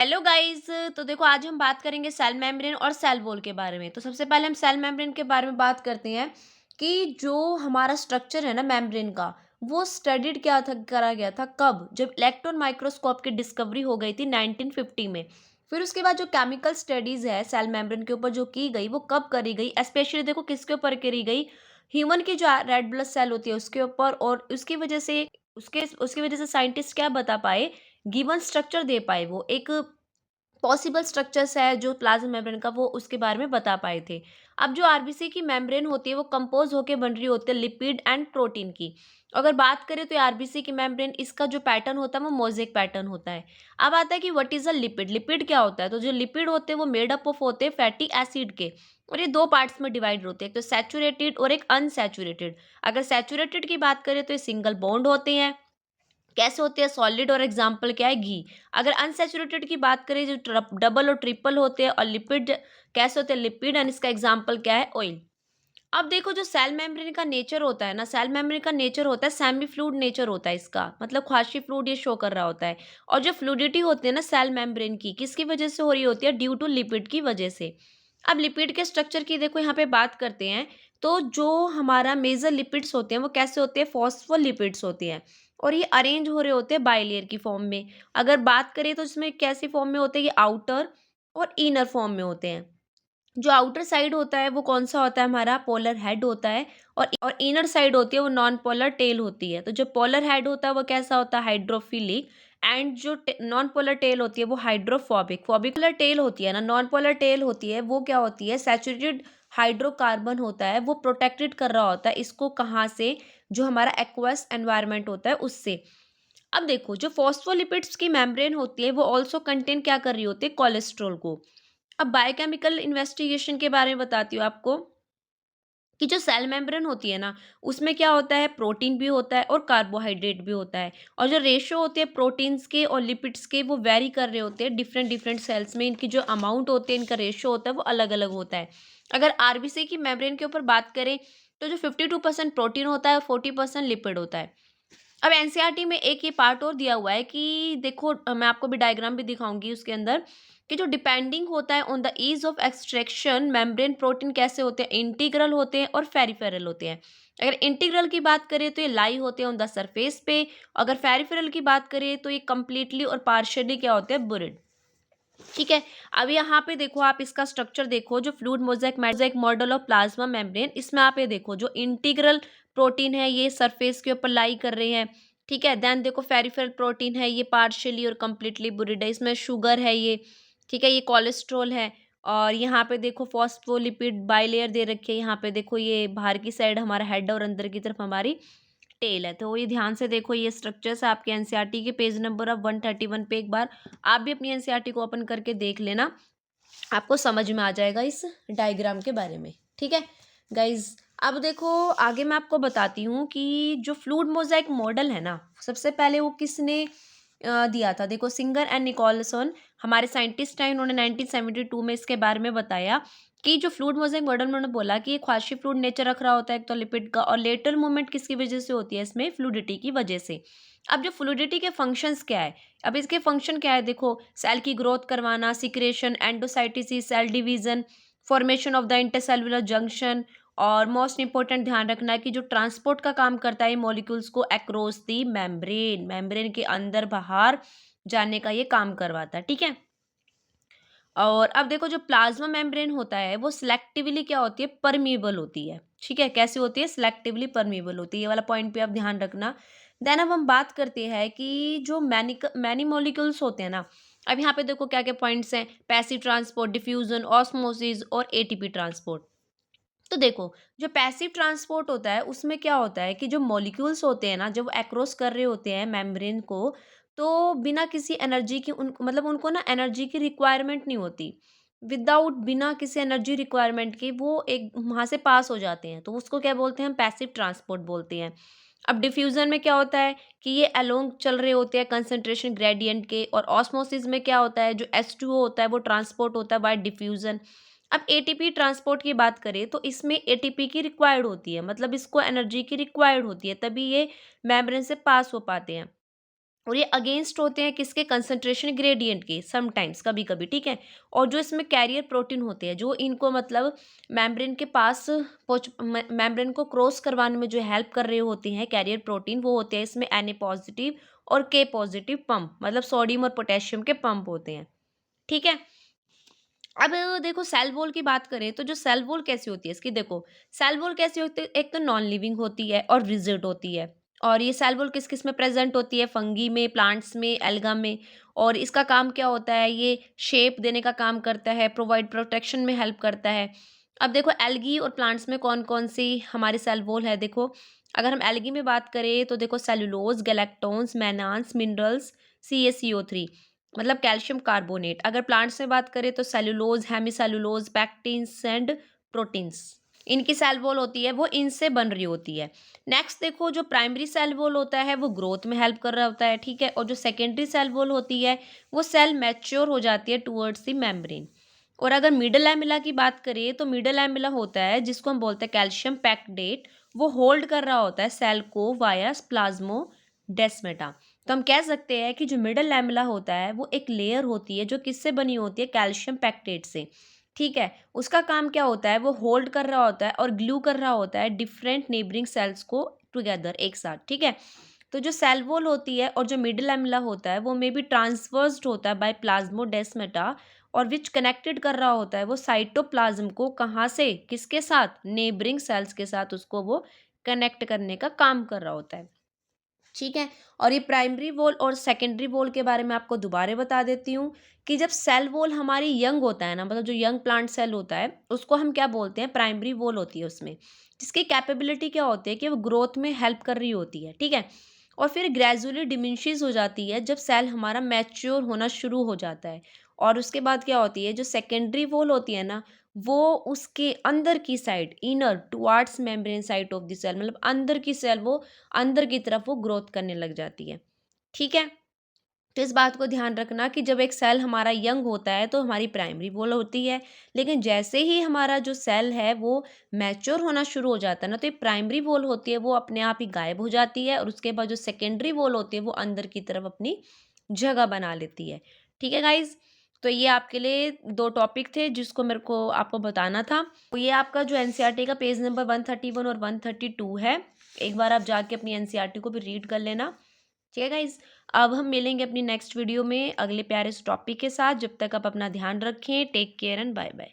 Hello guys. तो देखो आज हम बात करेंगे सेल मेम्ब्रेन और सेल वॉल के बारे में। तो सबसे पहले हम सेल मेम्ब्रेन के बारे में बात करते हैं कि जो हमारा स्ट्रक्चर है ना मेम्ब्रेन का, वो स्टडीड क्या था, करा गया था कब, जब इलेक्ट्रॉन माइक्रोस्कोप की डिस्कवरी हो गई थी 1950 में। फिर उसके बाद जो केमिकल स्टडीज है सेल मेम्ब्रेन के ऊपर जो की गई वो कब करी गई, स्पेशली देखो किसके ऊपर करी गई, ह्यूमन की जो रेड ब्लड सेल होती है उसके ऊपर। और उसकी वजह से उसके उसकी वजह से साइंटिस्ट क्या बता पाए, गिवन स्ट्रक्चर दे पाए, वो एक पॉसिबल स्ट्रक्चर्स है जो प्लाज्मा मेम्ब्रेन का, वो उसके बारे में बता पाए थे। अब जो आरबीसी की मेम्ब्रेन होती है वो कंपोज होकर बन रही होती है लिपिड एंड प्रोटीन की। अगर बात करें तो आरबीसी की मेम्ब्रेन, इसका जो पैटर्न होता है वो मोज़ेक पैटर्न होता है। अब आता है कि what is a lipid, lipid क्या होता है। तो जो लिपिड होते हैं वो मेड अप ऑफ होते हैं फैटी एसिड के, और ये दो पार्ट्स में डिवाइड होते हैं, एक तो सैचुरेटेड और एक अनसैचुरेटेड। अगर सैचुरेटेड की बात करें तो ये सिंगल बॉन्ड होते हैं, कैसे होते हैं, सॉलिड, और एग्जाम्पल क्या है, घी। अगर अनसैचुरेटेड की बात करें जो डबल और ट्रिपल होते हैं, और लिपिड कैसे होते हैं, लिपिड, एंड इसका एग्जाम्पल क्या है, ऑयल। अब देखो जो सेल मेम्ब्रेन का नेचर होता है ना, सेल मेम्ब्रेन का नेचर होता है सेमी फ्लूइड नेचर होता है इसका, मतलब ख्वाशी फ्लूइड ये शो कर रहा होता है। और जो फ्लूइडिटी होती है ना सेल मेम्ब्रेन की, किसकी वजह से हो रही होती है, ड्यू टू लिपिड की वजह से। अब लिपिड के स्ट्रक्चर की देखो यहाँ पे बात करते हैं, तो जो हमारा मेजर लिपिड्स होते हैं वो कैसे होते हैं, फॉस्फोलिपिड्स होते हैं, और ये अरेंज हो रहे होते हैं बाइलेयर की फॉर्म में। अगर बात करें तो इसमें कैसी फॉर्म में होते हैं, ये आउटर और इनर फॉर्म में होते हैं। जो आउटर साइड होता है वो कौन सा होता है, हमारा पोलर हेड होता है, और इनर साइड होती है वो नॉन पोलर टेल होती है। तो जो पोलर हेड होता है वो कैसा होता है, हाइड्रोफिलिक, एंड जो नॉन पोलर टेल होती है वो हाइड्रोफोबिक। फॉबिकुलर टेल होती है ना, नॉन पोलर टेल होती है, वो क्या होती है, सैचुरेटेड हाइड्रोकार्बन होता है, वो प्रोटेक्टेड कर रहा होता है इसको, कहाँ से, जो हमारा एक्वस एनवायरनमेंट होता है उससे। अब देखो जो फॉस्फोलिपिड्स की मेम्ब्रेन होती है वो ऑल्सो कंटेन क्या कर रही होती है, कोलेस्ट्रॉल को। अब बायोकेमिकल इन्वेस्टिगेशन के बारे में बताती हूँ आपको कि जो सेल मेम्ब्रेन होती है ना, उसमें क्या होता है, प्रोटीन भी होता है और कार्बोहाइड्रेट भी होता है। और जो रेशियो होती है प्रोटीन्स के और लिपिड्स के, वो वेरी कर रहे होते हैं डिफरेंट डिफरेंट सेल्स में, इनकी जो अमाउंट होती है, इनका रेशियो होता है वो अलग अलग होता है। अगर आरबीसी की मेम्ब्रेन के ऊपर बात करें तो जो 52% प्रोटीन होता है, 40% लिपिड होता है। अब एनसीईआरटी में एक ये पार्ट और दिया हुआ है कि देखो, मैं आपको भी डायग्राम भी दिखाऊंगी उसके अंदर, कि जो डिपेंडिंग होता है on the ease of extraction membrane protein कैसे होते हैं, इंटीग्रल होते हैं और फेरिफेरल होते हैं। अगर इंटीग्रल की बात करें तो ये लाई होते हैं ऑन द सरफेस पे, अगर फेरिफेरल की बात करें तो ये कंप्लीटली और पार्शियली क्या होते हैं, बुरिड। ठीक है। अब यहाँ पे देखो, आप इसका स्ट्रक्चर देखो, जो fluid mosaic model of plasma membrane, इसमें आप ये देखो जो इंटीग्रल प्रोटीन है ये सरफेस के ऊपर लाई कर रहे हैं। ठीक है। देन देखो फेरिफेरल प्रोटीन है, ये पार्शियली और कंप्लीटली बुरिड है, इसमें शुगर है ये। ठीक है, ये कोलेस्ट्रॉल है। और यहाँ पे देखो फॉस्फोलिपिड बाइलेयर दे रखी है, यहाँ पे देखो ये बाहर की साइड हमारा हेड और अंदर की तरफ हमारी टेल है। तो ये ध्यान से देखो, ये स्ट्रक्चर्स आपके एनसीईआरटी के पेज नंबर ऑफ 131 पे, एक बार आप भी अपनी एनसीईआरटी को ओपन करके देख लेना, आपको समझ में आ जाएगा इस डायग्राम के बारे में। ठीक है गाइज। अब देखो आगे मैं आपको बताती हूँ कि जो फ्लूइड मोज़ेक मॉडल है ना, सबसे पहले वो किसने दिया था। देखो सिंगर एंड निकोलसन हमारे साइंटिस्ट हैं, इन्होंने 1972 में इसके बारे में बताया कि जो फ्लूइड मोज़ेक मॉडल में उन्होंने बोला कि ये ख्वाशी फ्लूइड नेचर रख रहा होता है एक तो लिपिड का, और लेटरल मूवमेंट किसकी वजह से होती है, इसमें फ्लूइडिटी की वजह से। अब जो फ्लूइडिटी के फंक्शंस क्या है, अब इसके फंक्शन क्या है, देखो सेल की ग्रोथ करवाना, secretion, endocytosis, cell division, formation of the intercellular junction, और मोस्ट इंपॉर्टेंट ध्यान रखना है कि जो ट्रांसपोर्ट का काम करता है मॉलिक्यूल्स को अक्रॉस दी मेम्ब्रेन, मेम्ब्रेन के अंदर बाहर जाने का ये काम करवाता है। ठीक है। और अब देखो जो प्लाज्मा मेम्ब्रेन होता है वो सिलेक्टिवली क्या होती है, परमीबल होती है। ठीक है, कैसी होती है, सिलेक्टिवली परमीबल होती है, ये वाला पॉइंट पे आप ध्यान रखना। देन अब हम बात करते हैं कि जो मैनी मॉलिक्यूल्स होते हैं ना, अब यहाँ पे देखो क्या क्या पॉइंट्स हैं, पैसिव ट्रांसपोर्ट, डिफ्यूजन, ऑस्मोसिस और एटीपी ट्रांसपोर्ट। तो देखो जो पैसिव ट्रांसपोर्ट होता है उसमें क्या होता है कि जो मॉलिक्यूल्स होते हैं ना, जब वो अक्रॉस कर रहे होते हैं मेम्ब्रेन को, तो बिना किसी एनर्जी की उन मतलब उनको ना एनर्जी की रिक्वायरमेंट नहीं होती, विदाउट बिना किसी एनर्जी रिक्वायरमेंट के वो एक वहाँ से पास हो जाते हैं, तो उसको क्या बोलते हैं, हम पैसिव ट्रांसपोर्ट बोलते हैं। अब डिफ्यूजन में क्या होता है कि ये अलोंग चल रहे होते हैं कंसंट्रेशन ग्रेडियंट के, और ऑस्मोसिस में क्या होता है, जो H2O होता है वो ट्रांसपोर्ट होता है बाय डिफ्यूजन। अब एटीपी ट्रांसपोर्ट की बात करें तो इसमें एटीपी की रिक्वायर्ड होती है, मतलब इसको एनर्जी की रिक्वायर्ड होती है, तभी ये मेम्ब्रेन से पास हो पाते हैं। और ये अगेंस्ट होते हैं किसके, कंसंट्रेशन ग्रेडियंट के, समटाइम्स, कभी कभी, ठीक है। और जो इसमें कैरियर प्रोटीन होते हैं जो इनको मतलब मेम्ब्रेन के पास मेम्ब्रेन को क्रॉस करवाने में जो हेल्प कर रहे होते हैं कैरियर प्रोटीन, वो होते हैं इसमें Na पॉजिटिव और K पॉजिटिव पंप, मतलब सोडियम और पोटेशियम के पंप होते हैं, ठीक है। अब देखो सेल वॉल की बात करें तो जो सेल वॉल कैसी होती है इसकी, देखो सेल वॉल कैसी होती है, एक तो नॉन लिविंग होती है और रिजिड होती है। और ये सेल वॉल किस किस में प्रेजेंट होती है, फंगी में, प्लांट्स में, एल्गा में। और इसका काम क्या होता है, ये शेप देने का काम करता है, प्रोवाइड प्रोटेक्शन में हेल्प करता है। अब देखो एल्गी और प्लांट्स में कौन कौन सी हमारे सेल वॉल है, देखो अगर हम एल्गी में बात करें तो देखो सेलुलोज, गैलेक्टोन्स, मैनान्स, मिनरल्स, CaCO3, मतलब कैल्शियम कार्बोनेट। अगर प्लांट्स में बात करें तो सेलुलोज, हेमीसेलुलोज, पैक्टिन्स एंड प्रोटीन्स, इनकी सेल वॉल होती है वो इनसे बन रही होती है। नेक्स्ट देखो जो प्राइमरी सेल वॉल होता है वो ग्रोथ में हेल्प कर रहा होता है, ठीक है। और जो सेकेंडरी सेल वॉल होती है वो सेल मैच्योर हो जाती है टुवर्ड्स द मेम्ब्रेन। और अगर मिडल एमिला की बात करें तो मिडल एमिला होता है जिसको हम बोलते हैं कैल्शियम पैक्डेट, वो होल्ड कर रहा होता है सेल को वाया प्लाज्मोडेस्माटा। तो हम कह सकते हैं कि जो मिडल लैमेला होता है वो एक लेयर होती है जो किससे बनी होती है, कैल्शियम पैक्टेट से, ठीक है। उसका काम क्या होता है, वो होल्ड कर रहा होता है और ग्लू कर रहा होता है डिफरेंट नेबरिंग सेल्स को टुगेदर, एक साथ, ठीक है। तो जो सेल वॉल होती है और जो मिडल लैमेला होता है वो मे बी ट्रांसवर्स्ड होता है बाय प्लाज्मोडेस्माटा, और विच कनेक्टेड कर रहा होता है वो साइटोप्लाज्म को, कहाँ से, किसके साथ, नेबरिंग सेल्स के साथ उसको वो कनेक्ट करने का काम कर रहा होता है, ठीक है। और ये प्राइमरी वॉल और सेकेंडरी वॉल के बारे में आपको दोबारा बता देती हूँ कि जब सेल वॉल हमारी यंग होता है ना, मतलब जो यंग प्लांट सेल होता है उसको हम क्या बोलते हैं, प्राइमरी वॉल होती है उसमें, जिसकी कैपेबिलिटी क्या होती है कि वो ग्रोथ में हेल्प कर रही होती है, ठीक है। और फिर ग्रेजुअली डिमिनिशेस हो जाती है जब सेल हमारा मैच्योर होना शुरू हो जाता है। और उसके बाद क्या होती है, जो सेकेंडरी वॉल होती है ना, वो उसके अंदर की side, inner towards membrane side of the cell, मतलब अंदर की सेल वो अंदर की तरफ वो ग्रोथ करने लग जाती है, ठीक है। तो इस बात को ध्यान रखना कि जब एक सेल हमारा यंग होता है तो हमारी प्राइमरी वॉल होती है, लेकिन जैसे ही हमारा जो सेल है वो मैच्योर होना शुरू हो जाता है ना, तो ये प्राइमरी वॉल होती है वो अपने आप ही गायब हो जाती है, और उसके बाद जो सेकेंडरी वॉल होती है वो अंदर की तरफ अपनी जगह बना लेती है, ठीक है गाइज। तो ये आपके लिए दो टॉपिक थे जिसको मेरे को आपको बताना था। तो ये आपका जो एनसीईआरटी का पेज नंबर 131 और 132 है, एक बार आप जाके अपनी एनसीईआरटी को भी रीड कर लेना, ठीक है गाइज। अब हम मिलेंगे अपनी नेक्स्ट वीडियो में अगले प्यारे टॉपिक के साथ। जब तक आप अपना ध्यान रखें, take care and bye bye.